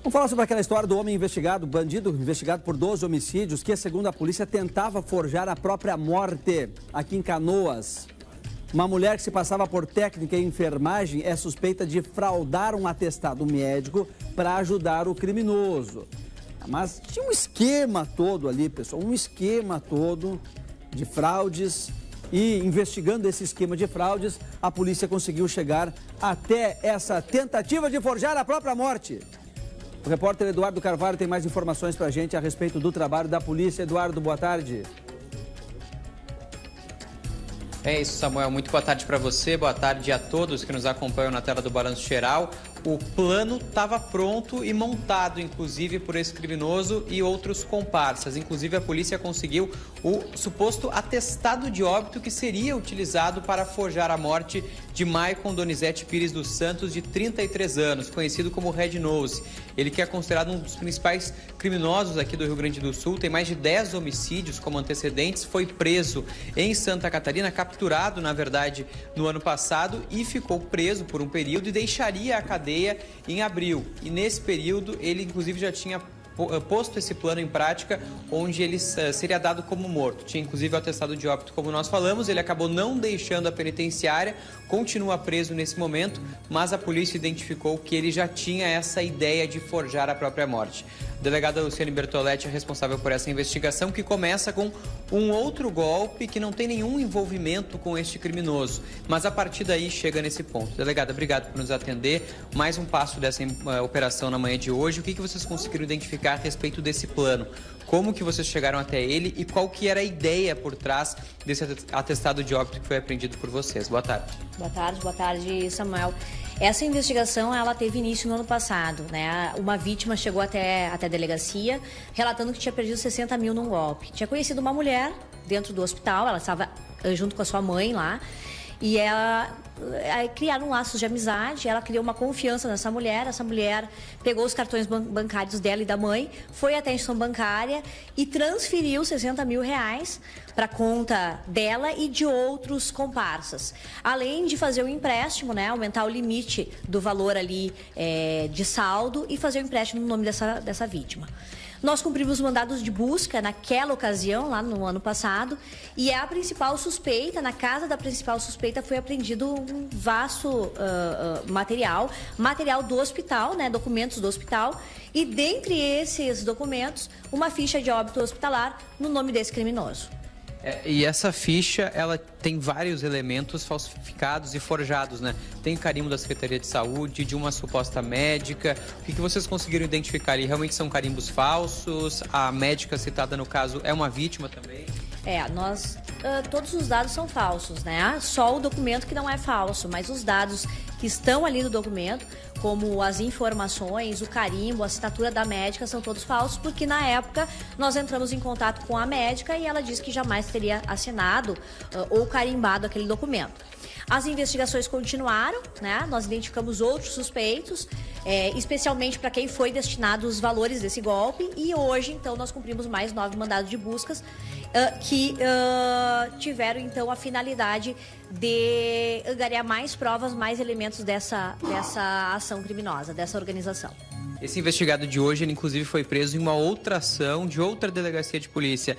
Vamos falar sobre aquela história do homem investigado, bandido investigado por 12 homicídios, que, segundo a polícia, tentava forjar a própria morte aqui em Canoas. Uma mulher que se passava por técnica em enfermagem é suspeita de fraudar um atestado médico para ajudar o criminoso. Mas tinha um esquema todo ali, pessoal, um esquema todo de fraudes. E investigando esse esquema de fraudes, a polícia conseguiu chegar até essa tentativa de forjar a própria morte. O repórter Eduardo Carvalho tem mais informações para a gente a respeito do trabalho da polícia. Eduardo, boa tarde. É isso, Samuel. Muito boa tarde para você, boa tarde a todos que nos acompanham na tela do Balanço Geral. O plano estava pronto e montado, inclusive, por esse criminoso e outros comparsas. Inclusive, a polícia conseguiu o suposto atestado de óbito que seria utilizado para forjar a morte de Maicon Donizete Pires dos Santos, de 33 anos, conhecido como Red Nose. Ele que é considerado um dos principais criminosos aqui do Rio Grande do Sul, tem mais de 10 homicídios como antecedentes, foi preso em Santa Catarina, capturado, na verdade, no ano passado e ficou preso por um período e deixaria a cadeia em abril. E nesse período, ele inclusive já tinha posto esse plano em prática, onde ele seria dado como morto. Tinha inclusive o atestado de óbito, como nós falamos. Ele acabou não deixando a penitenciária, continua preso nesse momento, mas a polícia identificou que ele já tinha essa ideia de forjar a própria morte. A delegada Luciane Bertoletti é responsável por essa investigação, que começa com um outro golpe que não tem nenhum envolvimento com este criminoso, mas a partir daí chega nesse ponto. Delegada, obrigado por nos atender. Mais um passo dessa operação na manhã de hoje. O que vocês conseguiram identificar a respeito desse plano? Como que vocês chegaram até ele e qual que era a ideia por trás desse atestado de óbito que foi apreendido por vocês? Boa tarde. Boa tarde, Samuel. Essa investigação, ela teve início no ano passado, né? Uma vítima chegou até a delegacia relatando que tinha perdido 60 mil num golpe. Tinha conhecido uma mulher dentro do hospital, ela estava junto com a sua mãe lá, e ela criaram laços de amizade, ela criou uma confiança nessa mulher. Essa mulher pegou os cartões bancários dela e da mãe, foi até a instituição bancária e transferiu 60 mil reais para a conta dela e de outros comparsas. Além de fazer o empréstimo, né, aumentar o limite do valor ali de saldo e fazer o empréstimo no nome dessa vítima. Nós cumprimos mandados de busca naquela ocasião, lá no ano passado, e a principal suspeita, na casa da principal suspeita, foi apreendido um vasto material do hospital, né, documentos do hospital, e dentre esses documentos, uma ficha de óbito hospitalar no nome desse criminoso. E essa ficha, ela tem vários elementos falsificados e forjados, né? Tem carimbo da Secretaria de Saúde, de uma suposta médica. O que vocês conseguiram identificar ali? Realmente são carimbos falsos? A médica citada no caso é uma vítima também? Todos os dados são falsos, né? Só o documento que não é falso, mas os dados que estão ali no documento, como as informações, o carimbo, a assinatura da médica, são todos falsos, porque na época nós entramos em contato com a médica e ela disse que jamais teria assinado ou carimbado aquele documento. As investigações continuaram, né? Nós identificamos outros suspeitos, especialmente para quem foi destinado os valores desse golpe, e hoje, então, nós cumprimos mais 9 mandados de buscas que tiveram, então, a finalidade de angariar mais provas, mais elementos dessa ação criminosa, dessa organização. Esse investigado de hoje, ele inclusive foi preso em uma outra ação de outra delegacia de polícia.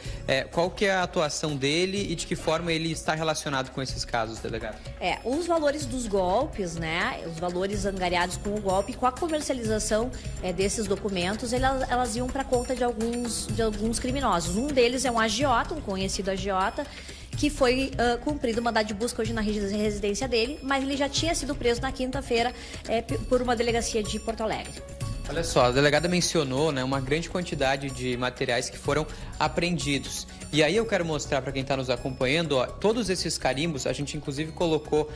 Qual que é a atuação dele e de que forma ele está relacionado com esses casos, delegado? Os valores dos golpes, né, os valores angariados com o golpe, com a comercialização desses documentos, elas iam para conta de alguns criminosos. Um deles é um agiota, um conhecido agiota, que foi cumprido o mandado de busca hoje na residência dele, mas ele já tinha sido preso na quinta-feira por uma delegacia de Porto Alegre. Olha só, a delegada mencionou, né, uma grande quantidade de materiais que foram apreendidos. E aí eu quero mostrar para quem está nos acompanhando, todos esses carimbos, a gente inclusive colocou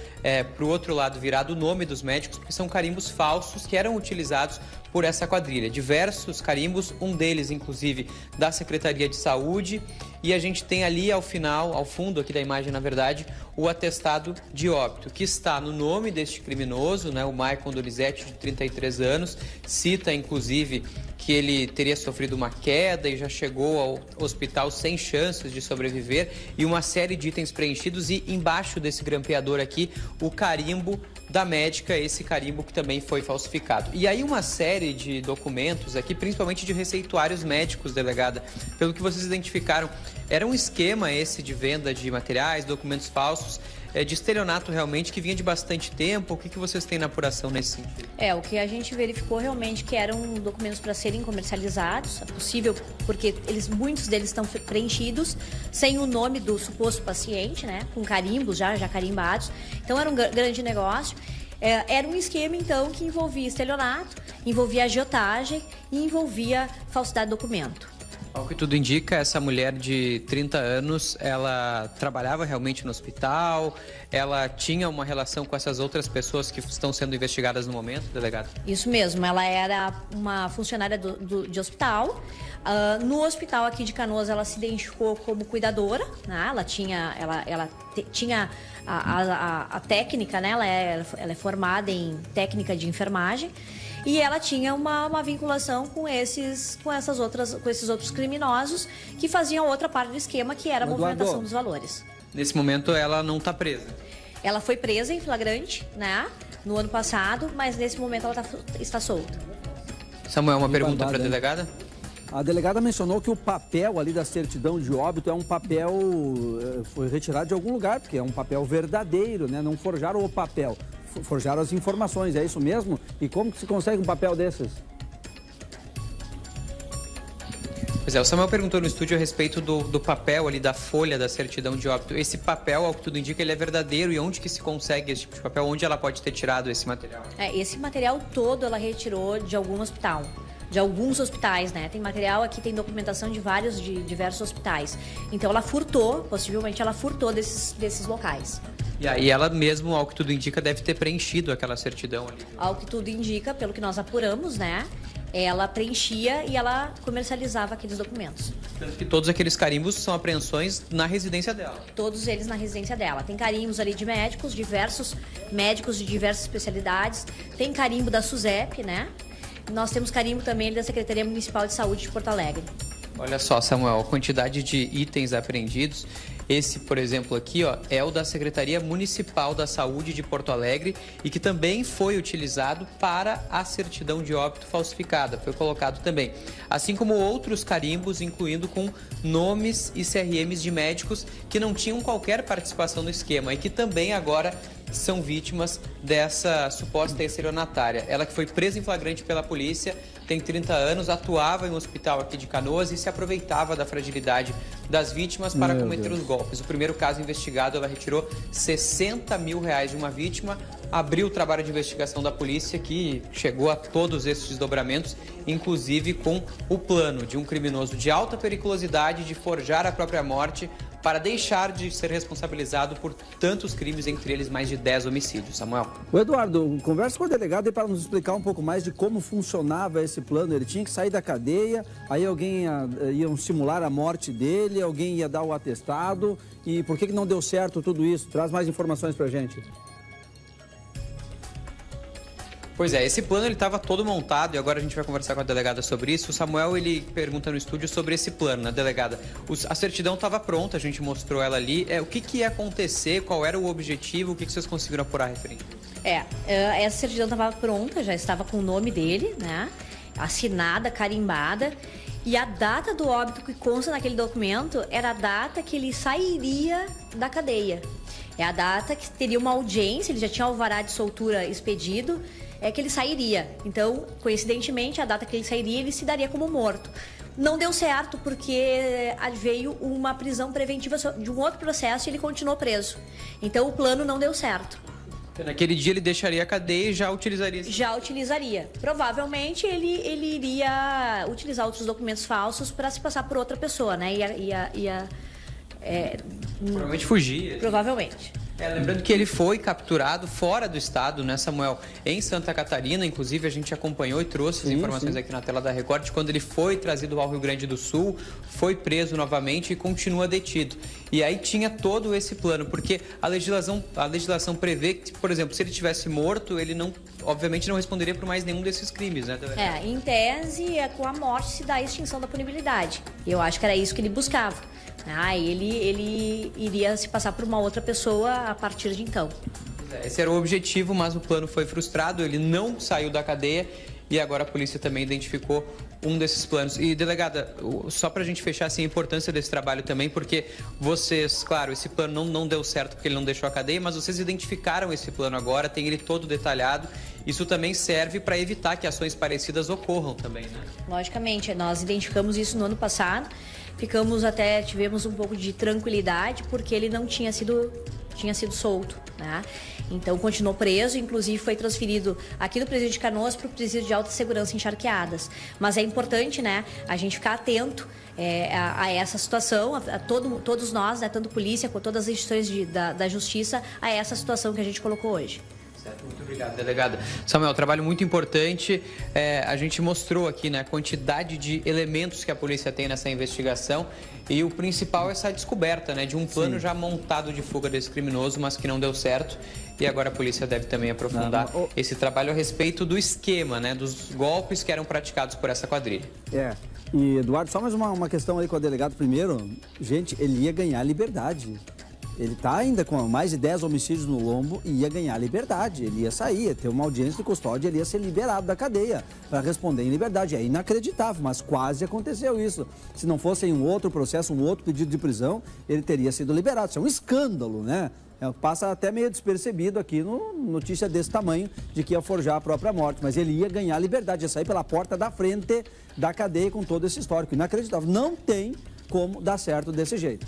para o outro lado virado o nome dos médicos, porque são carimbos falsos que eram utilizados por essa quadrilha. Diversos carimbos, um deles inclusive da Secretaria de Saúde, e a gente tem ali ao fundo aqui da imagem, na verdade, o atestado de óbito, que está no nome deste criminoso, né, o Maicon Donizete, de 33 anos, cita inclusive que ele teria sofrido uma queda e já chegou ao hospital sem chances de sobreviver, e uma série de itens preenchidos, e embaixo desse grampeador aqui, o carimbo da médica esse carimbo que também foi falsificado. E aí uma série de documentos aqui, principalmente de receituários médicos, delegada, pelo que vocês identificaram, era um esquema esse de venda de materiais, documentos falsos, de estelionato realmente, que vinha de bastante tempo. O que vocês têm na apuração nesse sentido? O que a gente verificou realmente que eram documentos para serem comercializados, é possível porque muitos deles estão preenchidos sem o nome do suposto paciente, né, com carimbos já carimbados, então era um grande negócio. Era um esquema, então, que envolvia estelionato, envolvia agiotagem e envolvia falsidade de documento. Ao que tudo indica, essa mulher de 30 anos, ela trabalhava realmente no hospital, ela tinha uma relação com essas outras pessoas que estão sendo investigadas no momento, delegado? Isso mesmo, ela era uma funcionária de hospital. No hospital aqui de Canoas, ela se identificou como cuidadora, né? Ela tinha a técnica, né? Ela é formada em técnica de enfermagem. E ela tinha uma vinculação com esses outros criminosos que faziam outra parte do esquema, que era a movimentação dos valores. Nesse momento, ela não está presa? Ela foi presa em flagrante, né, no ano passado, mas nesse momento ela está solta. Samuel, uma pergunta para a delegada? A delegada mencionou que o papel ali da certidão de óbito é um papel, foi retirado de algum lugar, porque é um papel verdadeiro, né? Não forjaram o papel. Forjaram as informações, é isso mesmo? E como que se consegue um papel desses? Pois é, o Samuel perguntou no estúdio a respeito do papel ali, da folha da certidão de óbito. Esse papel, ao que tudo indica, ele é verdadeiro, e onde que se consegue esse tipo de papel? Onde ela pode ter tirado esse material? Esse material todo ela retirou de algum hospital. De alguns hospitais, né? Tem material aqui, tem documentação de diversos hospitais. Então ela furtou, possivelmente ela furtou desses locais. E aí ela mesmo, ao que tudo indica, deve ter preenchido aquela certidão ali. Ao que tudo indica, pelo que nós apuramos, né? Ela preenchia e ela comercializava aqueles documentos. Tanto que todos aqueles carimbos são apreensões na residência dela. Todos eles na residência dela. Tem carimbos ali de médicos, diversos médicos de diversas especialidades. Tem carimbo da SUSEP, né? Nós temos carimbo também da Secretaria Municipal de Saúde de Porto Alegre. Olha só, Samuel, a quantidade de itens apreendidos. Esse, por exemplo, aqui, ó, é o da Secretaria Municipal da Saúde de Porto Alegre e que também foi utilizado para a certidão de óbito falsificada. Foi colocado também. Assim como outros carimbos, incluindo com nomes e CRMs de médicos que não tinham qualquer participação no esquema e que também agora são vítimas dessa suposta estelionatária. Ela que foi presa em flagrante pela polícia, tem 30 anos, atuava em um hospital aqui de Canoas e se aproveitava da fragilidade das vítimas para cometer os golpes. O primeiro caso investigado, ela retirou 60 mil reais de uma vítima, abriu o trabalho de investigação da polícia que chegou a todos esses desdobramentos, inclusive com o plano de um criminoso de alta periculosidade de forjar a própria morte para deixar de ser responsabilizado por tantos crimes, entre eles mais de 10 homicídios. Samuel. O Eduardo, conversa com o delegado aí para nos explicar um pouco mais de como funcionava esse plano. Ele tinha que sair da cadeia, aí alguém ia simular a morte dele, alguém ia dar o atestado. E por que não deu certo tudo isso? Traz mais informações para a gente. Pois é, esse plano ele estava todo montado e agora a gente vai conversar com a delegada sobre isso. O Samuel, ele pergunta no estúdio sobre esse plano, né, delegada? A certidão estava pronta, a gente mostrou ela ali. O que ia acontecer, qual era o objetivo, o que vocês conseguiram apurar referente? Essa certidão estava pronta, já estava com o nome dele, né? Assinada, carimbada. E a data do óbito que consta naquele documento era a data que ele sairia da cadeia. É a data que teria uma audiência, ele já tinha alvará de soltura expedido, que ele sairia. Então, coincidentemente, a data que ele sairia, ele se daria como morto. Não deu certo porque veio uma prisão preventiva de um outro processo e ele continuou preso. Então, o plano não deu certo. Naquele dia ele deixaria a cadeia e já utilizaria esse... Já utilizaria. Provavelmente ele iria utilizar outros documentos falsos para se passar por outra pessoa, né? Provavelmente fugir. Provavelmente. Lembrando que ele foi capturado fora do estado, né, Samuel? Em Santa Catarina, inclusive a gente acompanhou e trouxe as informações aqui na tela da Record, quando ele foi trazido ao Rio Grande do Sul, foi preso novamente e continua detido. E aí tinha todo esse plano, porque a legislação prevê que, por exemplo, se ele tivesse morto, ele obviamente não responderia por mais nenhum desses crimes, né? Em tese, com a morte se dá a extinção da punibilidade. Eu acho que era isso que ele buscava. Ele iria se passar por uma outra pessoa a partir de então. Esse era o objetivo, mas o plano foi frustrado, ele não saiu da cadeia e agora a polícia também identificou um desses planos. E, delegada, só para a gente fechar assim, a importância desse trabalho também, porque vocês, claro, esse plano não deu certo porque ele não deixou a cadeia, mas vocês identificaram esse plano agora, tem ele todo detalhado. Isso também serve para evitar que ações parecidas ocorram também, né? Logicamente, nós identificamos isso no ano passado, tivemos um pouco de tranquilidade, porque ele não tinha sido solto, né? Então continuou preso, inclusive foi transferido aqui do presídio de Canoas para o presídio de alta segurança em Charqueadas. Mas é importante, né, a gente ficar atento a essa situação, todos nós, né, tanto polícia quanto todas as instituições da justiça, a essa situação que a gente colocou hoje. Muito obrigado, delegada. Samuel, trabalho muito importante. A gente mostrou aqui, né, a quantidade de elementos que a polícia tem nessa investigação e o principal é essa descoberta, né, de um plano já montado de fuga desse criminoso, mas que não deu certo. E agora a polícia deve também aprofundar esse trabalho a respeito do esquema, né, dos golpes que eram praticados por essa quadrilha. E Eduardo, só mais uma questão aí com o delegado primeiro. Gente, ele ia ganhar liberdade. Ele está ainda com mais de 10 homicídios no lombo e ia ganhar liberdade. Ele ia sair, ia ter uma audiência de custódia, ele ia ser liberado da cadeia para responder em liberdade. É inacreditável, mas quase aconteceu isso. Se não fosse em um outro processo, um outro pedido de prisão, ele teria sido liberado. Isso é um escândalo, né? Passa até meio despercebido aqui no notícia desse tamanho de que ia forjar a própria morte. Mas ele ia ganhar liberdade, ia sair pela porta da frente da cadeia com todo esse histórico. Inacreditável. Não tem como dar certo desse jeito.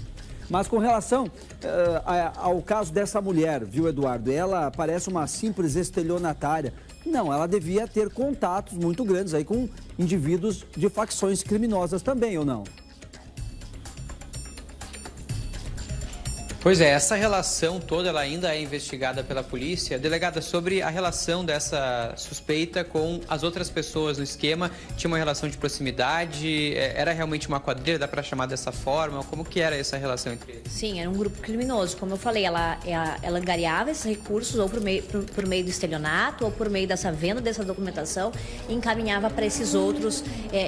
Mas com relação ao caso dessa mulher, viu, Eduardo? Ela parece uma simples estelionatária. Não, ela devia ter contatos muito grandes aí com indivíduos de facções criminosas também, ou não? Pois é, essa relação toda ela ainda é investigada pela polícia. Delegada, sobre a relação dessa suspeita com as outras pessoas no esquema, tinha uma relação de proximidade? Era realmente uma quadrilha, dá para chamar dessa forma? Como que era essa relação entre eles? Sim, era um grupo criminoso. Como eu falei, ela angariava esses recursos ou por meio do estelionato ou por meio dessa venda dessa documentação e encaminhava para esses outros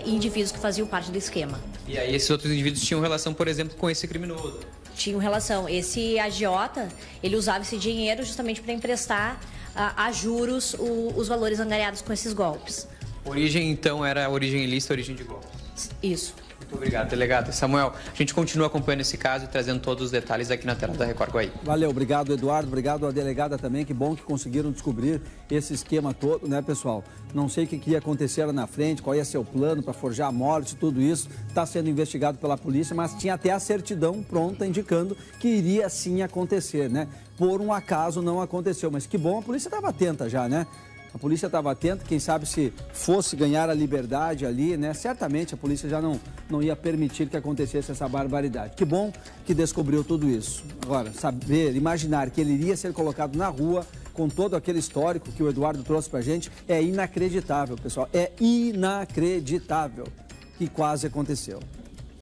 indivíduos que faziam parte do esquema. E aí esses outros indivíduos tinham relação, por exemplo, com esse criminoso? Tinham relação. Esse agiota, ele usava esse dinheiro justamente para emprestar a juros os valores angariados com esses golpes. Origem, então, era origem ilícita, origem de golpes? Isso. Muito obrigado, delegado. Samuel, a gente continua acompanhando esse caso e trazendo todos os detalhes aqui na tela da Record Guaí. Valeu, obrigado, Eduardo. Obrigado à delegada também. Que bom que conseguiram descobrir esse esquema todo, né, pessoal? Não sei o que ia acontecer lá na frente, qual ia ser o plano para forjar a morte, tudo isso está sendo investigado pela polícia, mas tinha até a certidão pronta indicando que iria sim acontecer, né? Por um acaso não aconteceu, mas que bom, a polícia estava atenta já, né? A polícia estava atenta, quem sabe se fosse ganhar a liberdade ali, né? Certamente a polícia já não ia permitir que acontecesse essa barbaridade. Que bom que descobriu tudo isso. Agora, imaginar que ele iria ser colocado na rua com todo aquele histórico que o Eduardo trouxe pra gente, é inacreditável, pessoal. É inacreditável que quase aconteceu.